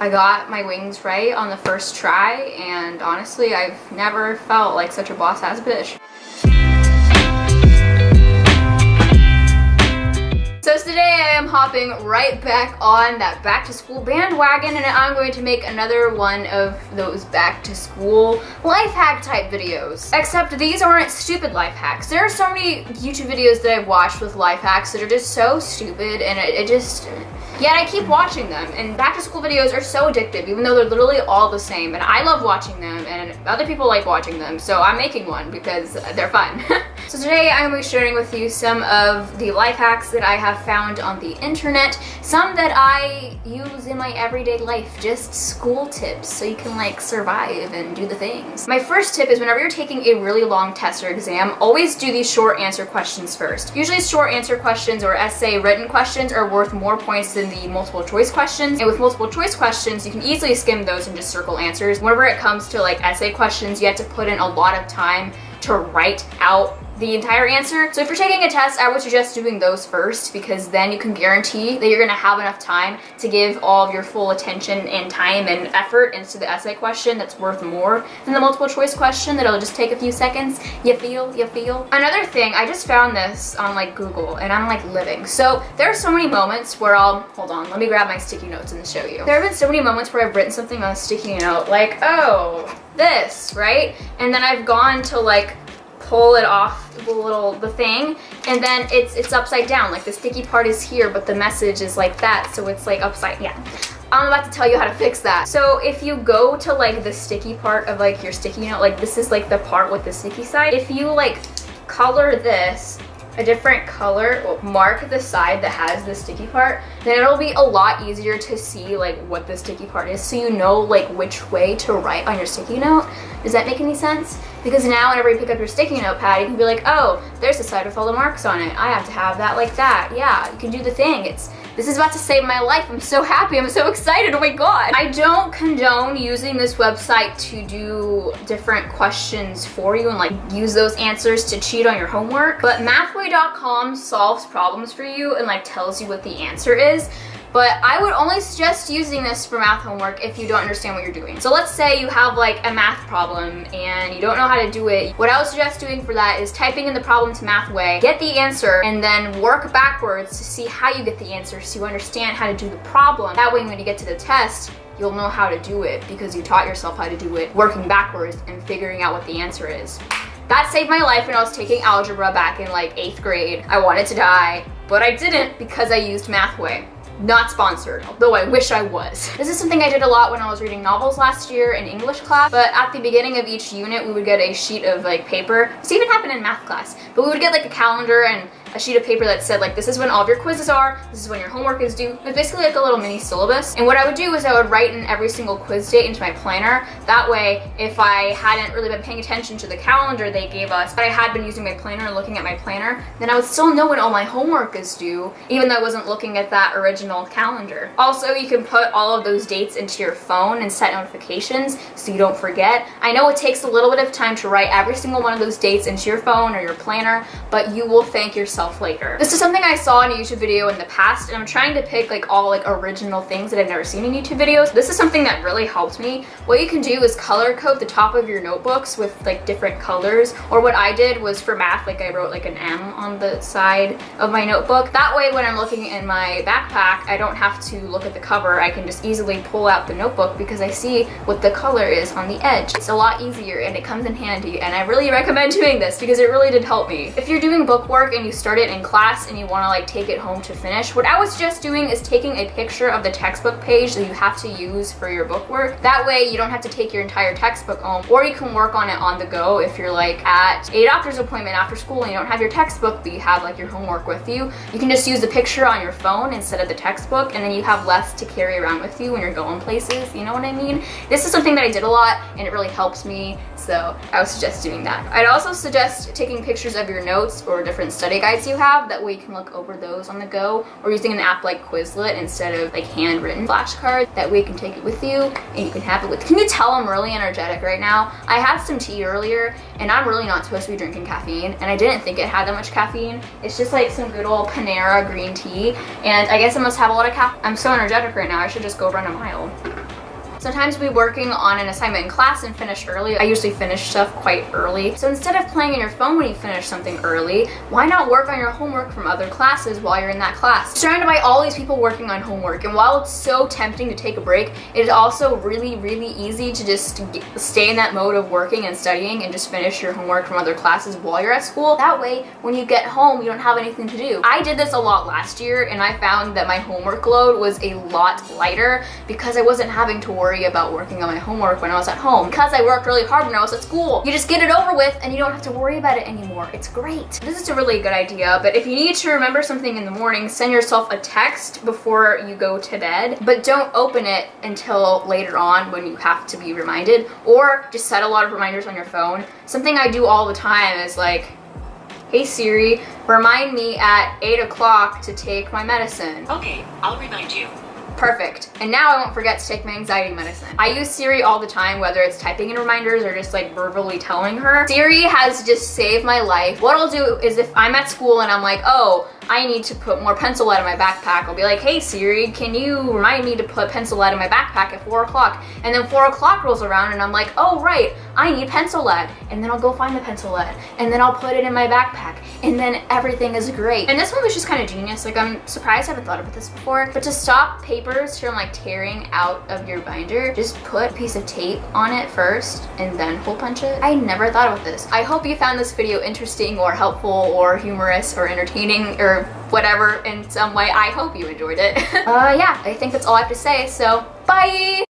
I got my wings right on the first try, and honestly, I've never felt like such a boss-ass bitch. So today I am hopping right back on that back to school bandwagon, and I'm going to make another one of those back to school life hack type videos. Except these aren't stupid life hacks. There are so many YouTube videos that I've watched with life hacks that are just so stupid, and yet I keep watching them. And back to school videos are so addictive, even though they're literally all the same, and I love watching them and other people like watching them, so I'm making one because they're fun. So today I'm going to be sharing with you some of the life hacks that I have found on the internet, some that I use in my everyday life, just school tips so you can like survive and do the things. My first tip is whenever you're taking a really long test or exam, always do these short answer questions first. Usually short answer questions or essay written questions are worth more points than the multiple choice questions, and with multiple choice questions you can easily skim those and just circle answers. Whenever it comes to like essay questions, you have to put in a lot of time to write out the entire answer. So if you're taking a test, I would suggest doing those first, because then you can guarantee that you're gonna have enough time to give all of your full attention and time and effort into the essay question that's worth more than the multiple choice question that'll just take a few seconds. You feel? Another thing, I just found this on like Google and I'm like living. So there are so many moments where hold on, let me grab my sticky notes and show you. There have been so many moments where I've written something on a sticky note like, oh, this, right? And then I've gone to like pull it off the thing, and then it's upside down. Like the sticky part is here, but the message is like that, so it's like upside. Yeah, I'm about to tell you how to fix that. So if you go to like the sticky part of like your sticky note, like this is like the part with the sticky side. If you like color this a different color, or mark the side that has the sticky part, then it'll be a lot easier to see like what the sticky part is, so you know like which way to write on your sticky note. Does that make any sense? Because now whenever you pick up your sticky notepad, you can be like, oh, there's the side with all the marks on it. I have to have that like that. Yeah, you can do the thing. This is about to save my life. I'm so happy. I'm so excited. Oh my god. I don't condone using this website to do different questions for you and like use those answers to cheat on your homework. But mathway.com solves problems for you and like tells you what the answer is. But I would only suggest using this for math homework if you don't understand what you're doing. So let's say you have like a math problem and you don't know how to do it. What I would suggest doing for that is typing in the problem to Mathway, get the answer, and then work backwards to see how you get the answer so you understand how to do the problem. That way when you get to the test, you'll know how to do it because you taught yourself how to do it, working backwards and figuring out what the answer is. That saved my life when I was taking algebra back in like 8th grade. I wanted to die, but I didn't because I used Mathway. Not sponsored, although I wish I was. This is something I did a lot when I was reading novels last year in English class, but at the beginning of each unit we would get a sheet of like paper. This even happened in math class, but we would get like a calendar and a sheet of paper that said like, this is when all of your quizzes are, this is when your homework is due. It was basically like a little mini syllabus. And what I would do is I would write in every single quiz date into my planner. That way, if I hadn't really been paying attention to the calendar they gave us, but I had been using my planner and looking at my planner, then I would still know when all my homework is due, even though I wasn't looking at that original calendar. Also, you can put all of those dates into your phone and set notifications so you don't forget. I know it takes a little bit of time to write every single one of those dates into your phone or your planner, but you will thank yourself later. This is something I saw in a YouTube video in the past, and I'm trying to pick like all like original things that I've never seen in YouTube videos. This is something that really helped me. What you can do is color code the top of your notebooks with like different colors, or what I did was for math, like I wrote like an M on the side of my notebook. That way when I'm looking in my backpack, I don't have to look at the cover. I can just easily pull out the notebook because I see what the color is on the edge. It's a lot easier and it comes in handy, and I really recommend doing this because it really did help me. If you're doing bookwork and you start it in class and you want to like take it home to finish, what I was just doing is taking a picture of the textbook page that you have to use for your bookwork. That way you don't have to take your entire textbook home, or you can work on it on the go if you're like at a doctor's appointment after school and you don't have your textbook but you have like your homework with you. You can just use the picture on your phone instead of the textbook, and then you have less to carry around with you when you're going places, you know what I mean? This is something that I did a lot and it really helps me, so I would suggest doing that. I'd also suggest taking pictures of your notes or different study guides you have. That way you can look over those on the go, or using an app like Quizlet instead of like handwritten flashcards. That way you can take it with you and you can have it with. Can you tell I'm really energetic right now? I had some tea earlier and I'm really not supposed to be drinking caffeine, and I didn't think it had that much caffeine. It's just like some good old Panera green tea, and I guess I must have a lot of caffeine. I'm so energetic right now, I should just go run a mile. Sometimes we'll be working on an assignment in class and finish early. I usually finish stuff quite early. So instead of playing on your phone when you finish something early, why not work on your homework from other classes while you're in that class? Surrounded by all these people working on homework, and while it's so tempting to take a break, it is also really, really easy to just stay in that mode of working and studying and just finish your homework from other classes while you're at school. That way, when you get home, you don't have anything to do. I did this a lot last year, and I found that my homework load was a lot lighter because I wasn't having to worry about working on my homework when I was at home. Because I worked really hard when I was at school. You just get it over with and you don't have to worry about it anymore. It's great. This is a really good idea, but if you need to remember something in the morning, send yourself a text before you go to bed, but don't open it until later on when you have to be reminded, or just set a lot of reminders on your phone. Something I do all the time is like, hey Siri, remind me at 8 o'clock to take my medicine. Okay, I'll remind you. Perfect. And now I won't forget to take my anxiety medicine. I use Siri all the time, whether it's typing in reminders or just like verbally telling her. Siri has just saved my life. What I'll do is if I'm at school and I'm like, oh, I need to put more pencil lead in my backpack, I'll be like, hey Siri, can you remind me to put pencil lead in my backpack at 4 o'clock? And then 4 o'clock rolls around and I'm like, oh right, I need pencil lead. And then I'll go find the pencil lead. And then I'll put it in my backpack. And then everything is great. And this one was just kind of genius. Like, I'm surprised I haven't thought about this before. But to stop papers from like tearing out of your binder, just put a piece of tape on it first and then hole punch it. I never thought about this. I hope you found this video interesting or helpful or humorous or entertaining or whatever in some way. I hope you enjoyed it. Yeah, I think that's all I have to say, so bye!